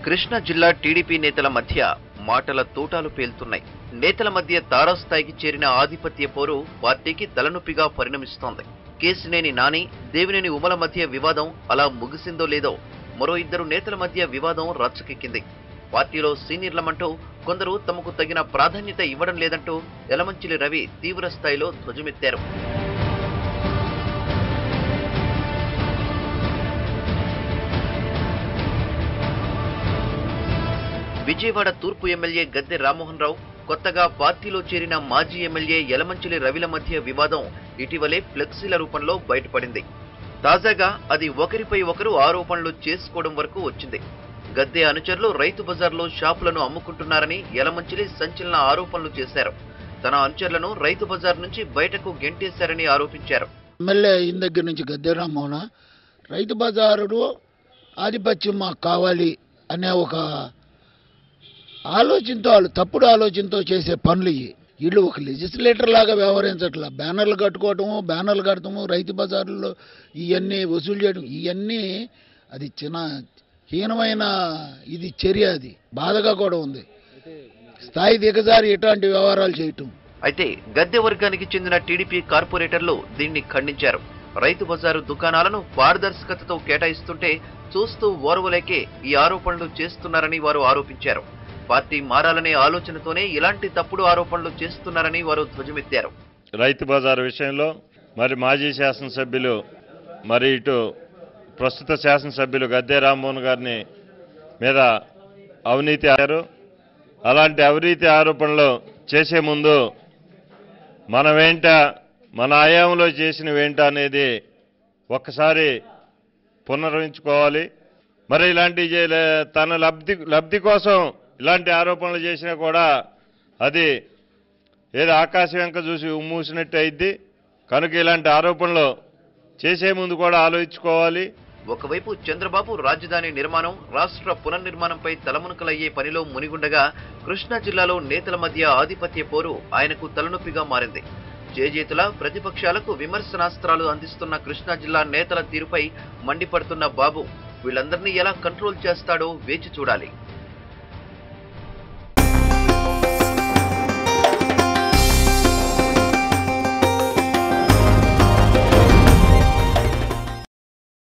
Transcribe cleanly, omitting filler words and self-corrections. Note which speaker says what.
Speaker 1: కృష్ణా జిల్లా టీడీపీ నేతల మధ్య మాటల తూటాలు పేలుతున్నాయి. నేతల మధ్య తారాస్థాయికి చేరిన ఆధిపత్య పోరు పార్టీకి తలనొప్పిగా పరిణమిస్తోంది. కేశినేని నాని, దేవినేని ఉమల మధ్య వివాదం అలా ముగిసిందో లేదో మరో ఇద్దరు నేతల మధ్య వివాదం రచ్చకెక్కింది. పార్టీలో సీనియర్లమంటూ కొందరు తమకు తగిన ప్రాధాన్యత ఇవ్వడం లేదంటూ యలమంచిలి రవి తీవ్ర స్థాయిలో ధ్వజమెత్తారు. విజయవాడ తూర్పు ఎమ్మెల్యే గద్దె రామ్మోహన్ రావు, కొత్తగా పార్టీలో చేరిన మాజీ ఎమ్మెల్యే యలమంచిలి రవిల మధ్య వివాదం ఇటీవలే ఫ్లెక్సీల రూపంలో బయటపడింది. తాజాగా అది ఒకరిపై ఒకరు ఆరోపణలు చేసుకోవడం వరకు వచ్చింది. గద్దె అనుచరులు రైతు బజార్లో షాపులను అమ్ముకుంటున్నారని యలమంచిలి సంచలన ఆరోపణలు చేశారు. తన అనుచరులను రైతు బజార్ నుంచి బయటకు గెంటేశారని ఆరోపించారు.
Speaker 2: ఎమ్మెల్యే అయిన దగ్గర నుంచి గద్దె రామ్మోహన్ రైతు బజారులో ఆధిపత్యం మాకు కావాలి అనే ఒక ఆలోచనతో, వాళ్ళు తప్పుడు ఆలోచనతో చేసే పనులు వీళ్ళు ఒక లెజిస్లేటర్ లాగా వ్యవహరించట్లా. బ్యానర్లు కడతాము, రైతు బజార్లలో ఇవన్నీ వసూలు చేయడం, ఇవన్నీ అది హీనమైన చర్య. అది బాధగా కూడా ఉంది. స్థాయి దిగజారి ఇట్లాంటి వ్యవహారాలు చేయటం.
Speaker 1: అయితే గద్దె వర్గానికి చెందిన టీడీపీ కార్పొరేటర్లు దీన్ని ఖండించారు. రైతు బజారు దుకాణాలను పారదర్శకతతో కేటాయిస్తుంటే చూస్తూ ఓర్వలేకే ఈ ఆరోపణలు చేస్తున్నారని వారు ఆరోపించారు. పార్టీ మారాలనే ఆలోచనతోనే ఇలాంటి తప్పుడు ఆరోపణలు చేస్తున్నారని వారు ధ్వజమెత్తారు.
Speaker 3: రైతు బజారు విషయంలో మరి మాజీ శాసనసభ్యులు, మరి ఇటు ప్రస్తుత శాసనసభ్యులు గద్దె రామ్మోహన్ గారిని మీద అవినీతి ఆరోపారు. అలాంటి అవినీతి ఆరోపణలు చేసే ముందు మనమేంట, మన ఆయామంలో చేసినవేంట అనేది ఒక్కసారి పునర్వించుకోవాలి. మరి ఇలాంటి తన లబ్ధి కోసం ఇలాంటి ఆరోపణలు చేసినా కూడా అది ఏదో ఆకాశం వెంక చూసి మూసినట్టు అయింది. కనుక ఇలాంటి ఆరోపణలు చేసే ముందు కూడా ఆలోచించుకోవాలి.
Speaker 1: ఒకవైపు చంద్రబాబు రాజధాని నిర్మాణం, రాష్ట్ర పునర్నిర్మాణంపై తలమునకలయ్యే పనిలో మునిగుండగా కృష్ణా జిల్లాలో నేతల మధ్య ఆధిపత్య పోరు ఆయనకు తలనొప్పిగా మారింది. చేజేతుల ప్రతిపక్షాలకు విమర్శనాస్త్రాలు అందిస్తున్న కృష్ణా జిల్లా నేతల తీరుపై మండిపడుతున్న బాబు వీళ్ళందరినీ ఎలా కంట్రోల్ చేస్తాడో వేచి చూడాలి.